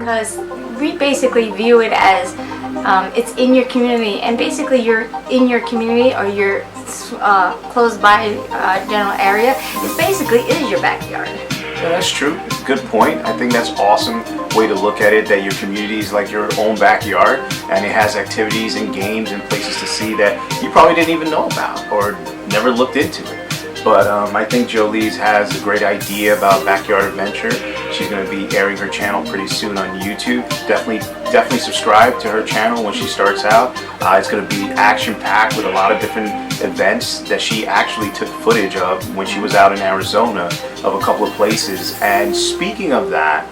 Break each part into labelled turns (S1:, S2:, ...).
S1: because we basically view it as it's in your community, and basically you're in your community or you're close by general area. It basically is your backyard.
S2: Yeah, that's true. It's a good point. I think that's awesome way to look at it, that your community is like your own backyard, and it has activities and games and places to see that you probably didn't even know about or never looked into it. But I think Joelly has a great idea about Backyard Adventure. She's going to be airing her channel pretty soon on YouTube. Definitely subscribe to her channel when she starts out. It's going to be action-packed with a lot of different events that she actually took footage of when she was out in Arizona of a couple of places. And speaking of that,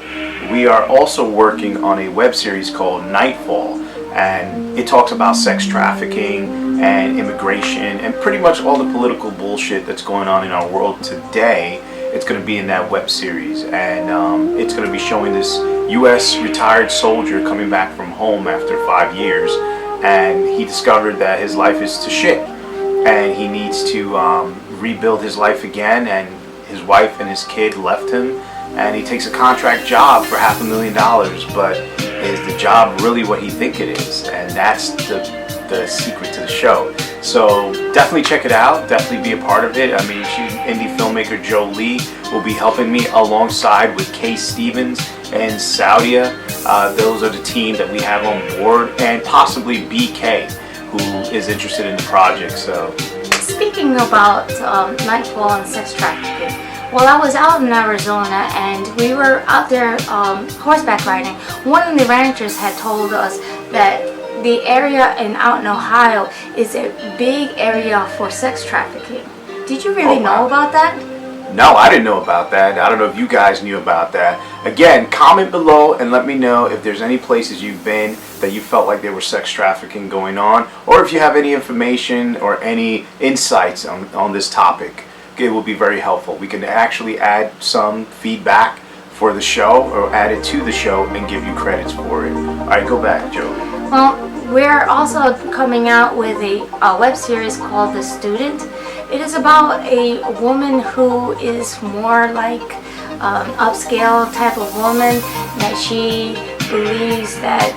S2: we are also working on a web series called Nightfall, and it talks about sex trafficking and immigration and pretty much all the political bullshit that's going on in our world today. It's going to be in that web series, and it's going to be showing this U.S. retired soldier coming back from home after 5 years, and he discovered that his life is to shit, and he needs to rebuild his life again, and his wife and his kid left him, and he takes a contract job for $500,000, but is the job really what he thinks it is? And that's the secret to the show. So definitely check it out, definitely be a part of it. I mean, indie filmmaker Joelly will be helping me alongside with Kay Stevens and Saudia. Those are the team that we have on board, and possibly BK, who is interested in the project. So
S1: speaking about Nightfall and sex trafficking, well, I was out in Arizona and we were out there horseback riding. One of the ranchers had told us that the area out in Ohio is a big area for sex trafficking. Did you really know about that?
S2: No, I didn't know about that. I don't know if you guys knew about that. Again, comment below and let me know if there's any places you've been that you felt like there was sex trafficking going on, or if you have any information or any insights on this topic. It will be very helpful. We can actually add some feedback for the show or add it to the show and give you credits for it. All right, go back, Joelly.
S1: Well, we're also coming out with a web series called The Student. It is about a woman who is more like upscale type of woman, that she believes that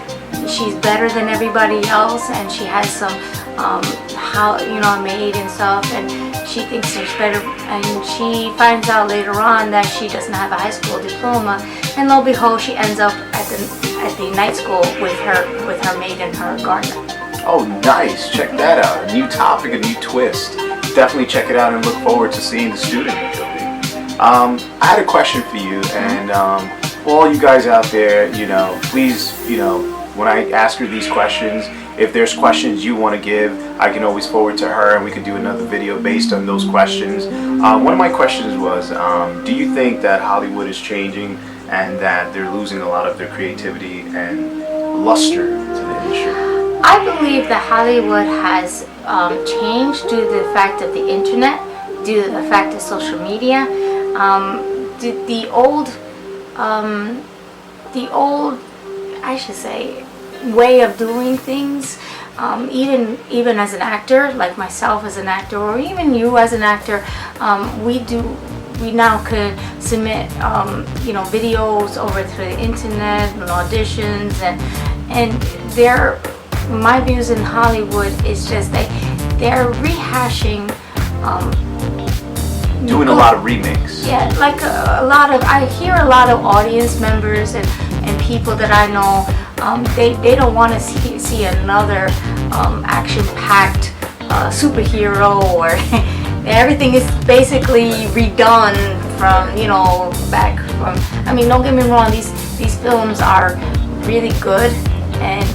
S1: she's better than everybody else, and she has some maid and stuff, and she thinks she's better, and she finds out later on that she doesn't have a high school diploma, and lo and behold, she ends up at the night school with her maid and her gardener.
S2: Oh, nice! Check that out. A new topic, a new twist. Definitely check it out and look forward to seeing The Student, Joelly. I had a question for you, and for all you guys out there, please, when I ask her these questions, if there's questions you want to give, I can always forward to her and we can do another video based on those questions. One of my questions was, do you think that Hollywood is changing and that they're losing a lot of their creativity and luster to the industry?
S1: I believe that Hollywood has changed due to the fact of the internet, due to the fact of social media. The old, I should say, way of doing things, even as an actor, like myself as an actor, or even you as an actor, we now could submit videos over to the internet and auditions, and my views in Hollywood is just they're rehashing,
S2: doing a lot of remakes.
S1: Yeah, like I hear a lot of audience members and people that I know, they don't want to see another action-packed superhero, or everything is basically redone from back from. I mean, don't get me wrong, these films are really good, and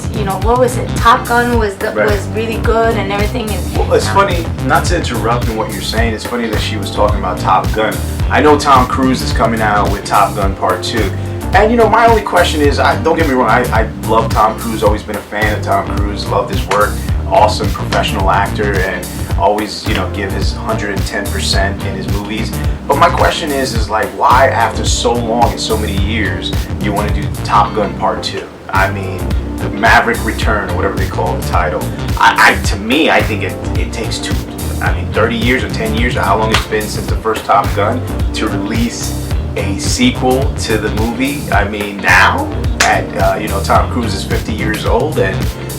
S1: what was it? Top Gun was really good and everything. And
S2: well, it's funny, not to interrupt in what you're saying. It's funny that she was talking about Top Gun. I know Tom Cruise is coming out with Top Gun Part 2. And my only question is, don't get me wrong, I love Tom Cruise, always been a fan of Tom Cruise, loved his work, awesome professional actor, and always, give his 110% in his movies. But my question is like, why after so long and so many years, you want to do Top Gun Part 2? I mean, the Maverick Return, or whatever they call the title. To me, I think it takes 30 years or 10 years, or how long it's been since the first Top Gun, to release a sequel to the movie. I mean, now at Tom Cruise is 50 years old and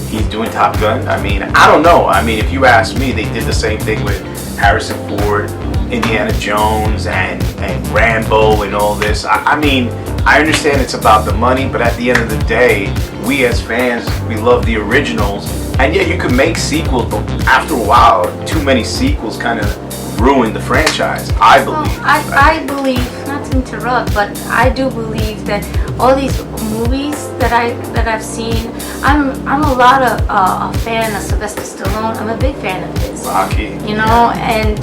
S2: he's doing Top Gun. I mean, I don't know. I mean, if you ask me, they did the same thing with Harrison Ford, Indiana Jones, and Rambo and all this. I mean, I understand it's about the money, but at the end of the day, we as fans, we love the originals. And yeah, you could make sequels, but after a while, too many sequels kind of ruin the franchise, I believe.
S1: Well, I believe, not to interrupt, but I do believe that all these movies that I've seen, I'm a lot of a fan of Sylvester Stallone. I'm a big fan of his.
S2: Rocky.
S1: You know, and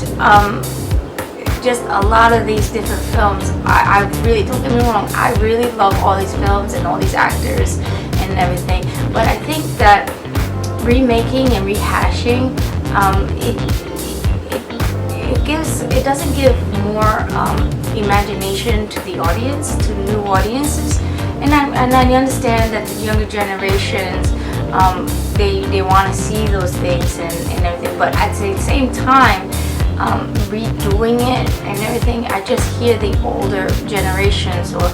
S1: just a lot of these different films. I really, don't get me wrong, I really love all these films and all these actors and everything. But I think that remaking and rehashing, it doesn't give more imagination to the audience, to new audiences. And I understand that the younger generations, they want to see those things and everything. But at the same time, redoing it and everything, I just hear the older generations, or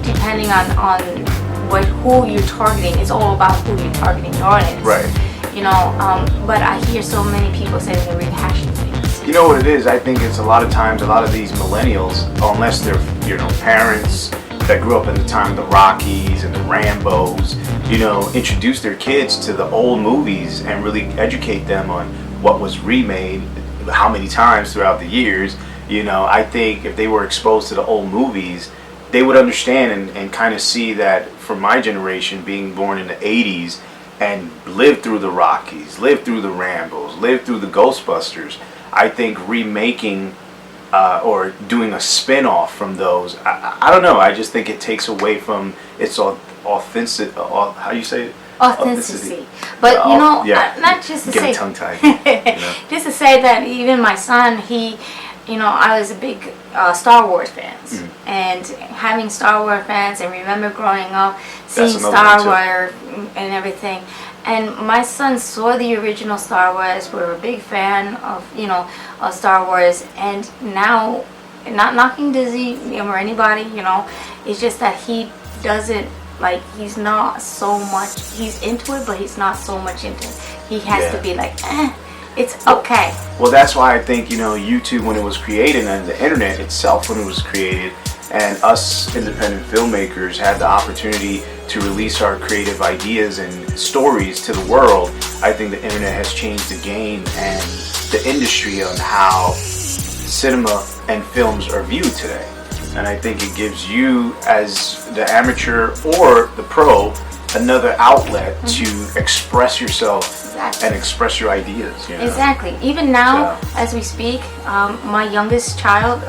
S1: depending on who you're targeting, it's all about who you're targeting your audience.
S2: Right.
S1: You know, but I hear so many people saying they're rehashing things.
S2: You know what it is? I think it's a lot of times, a lot of these millennials, unless they're, parents that grew up in the time of the Rockies and the Rambos, introduce their kids to the old movies and really educate them on what was remade, how many times throughout the years. I think if they were exposed to the old movies, they would understand and kind of see that, for my generation, being born in the 80s and lived through the Rockies, lived through the Rambos, lived through the Ghostbusters, I think remaking or doing a spin-off from those, I don't know, I just think it takes away from its authenticity. How do you say it?
S1: Authenticity. But not just to say,
S2: tongue-tied.
S1: just to say that even my son, I was a big Star Wars fans, and having Star Wars fans, and remember growing up seeing Star Wars and everything. And my son saw the original Star Wars. We're a big fan of of Star Wars, and now, not knocking Disney or anybody, it's just that he doesn't. Like, he's not so much, he's into it, but he's not so much into it. He has to be like, it's okay.
S2: Well, that's why I think, YouTube, when it was created, and the internet itself when it was created, and us independent filmmakers had the opportunity to release our creative ideas and stories to the world. I think the internet has changed the game and the industry on how cinema and films are viewed today. And I think it gives you, as the amateur or the pro, another outlet to express yourself and express your ideas.
S1: Exactly. Even now, as we speak, my youngest child,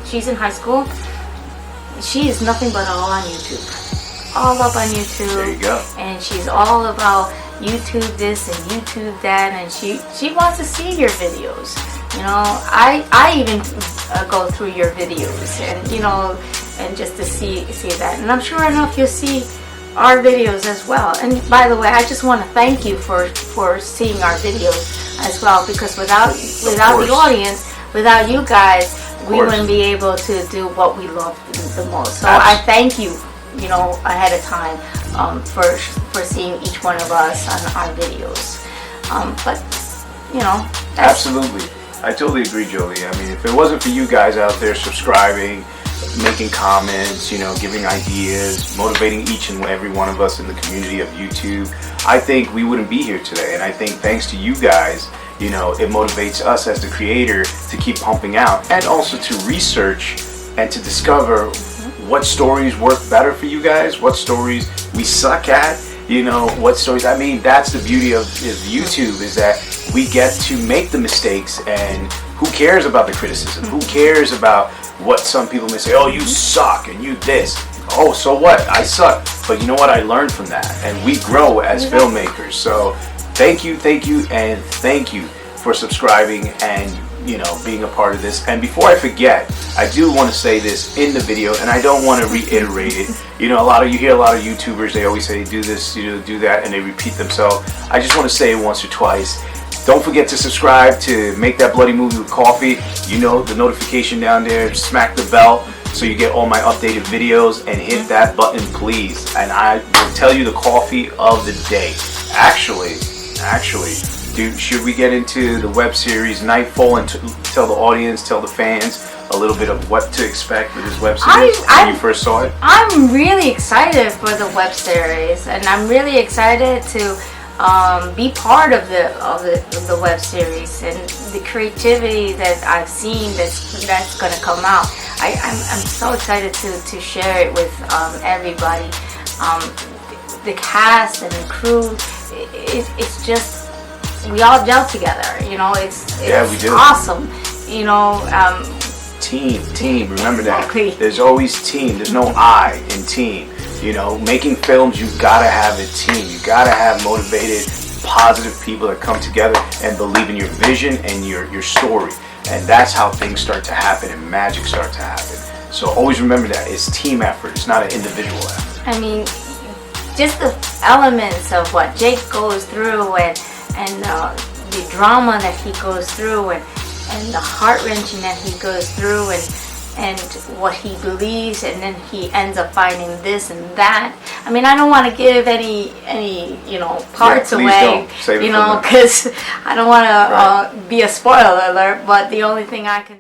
S1: she's in high school. She is nothing but all on YouTube. All up on YouTube.
S2: There you go.
S1: And she's all about YouTube this and YouTube that, and she wants to see your videos. I even go through your videos, and just to see that, and I'm sure enough you'll see our videos as well. And by the way, I just want to thank you for seeing our videos as well, because without the audience, without you guys, we wouldn't be able to do what we love the most. So I thank you, ahead of time, for seeing each one of us on our videos.
S2: Absolutely. I totally agree, Joelly. I mean, if it wasn't for you guys out there subscribing, making comments, giving ideas, motivating each and every one of us in the community of YouTube, I think we wouldn't be here today. And I think thanks to you guys, it motivates us as the creator to keep pumping out, and also to research and to discover what stories work better for you guys, what stories we suck at, what stories. I mean, that's the beauty of YouTube, is that we get to make the mistakes, and who cares about the criticism? Who cares about what some people may say? Oh, you suck, and you this. Oh, so what? I suck. But you know what? I learned from that, and we grow as filmmakers. So thank you, and thank you for subscribing and being a part of this. And before I forget, I do want to say this in the video, and I don't want to reiterate it. You hear a lot of YouTubers, they always say do this, do that, and they repeat themselves. I just want to say it once or twice. Don't forget to subscribe to Make That Bloody Movie with Coffee. The notification down there. Smack the bell so you get all my updated videos, and hit that button please, and I will tell you the coffee of the day. Actually, dude, should we get into the web series Nightfall and tell the audience, tell the fans a little bit of what to expect with this web series when you first saw it?
S1: I'm really excited for the web series, and I'm really excited to be part of the web series and the creativity that I've seen that's gonna come out. I'm so excited to share it with everybody. The cast and the crew, it's just, we all gel together. You know, it's
S2: we do.
S1: awesome. You know.
S2: Team, remember that.
S1: Exactly.
S2: There's always team, there's no I in team. You know, making films, you gotta have a team. You gotta have motivated, positive people that come together and believe in your vision and your story. And that's how things start to happen and magic start to happen. So always remember that. It's team effort, it's not an individual effort.
S1: I mean, just the elements of what Jake goes through and the drama that he goes through and the heart-wrenching that he goes through and what he believes, and then he ends up finding this and that. I mean, I don't want to give any parts away,
S2: don't. Save it
S1: because I don't want to be a spoiler alert, but the only thing I can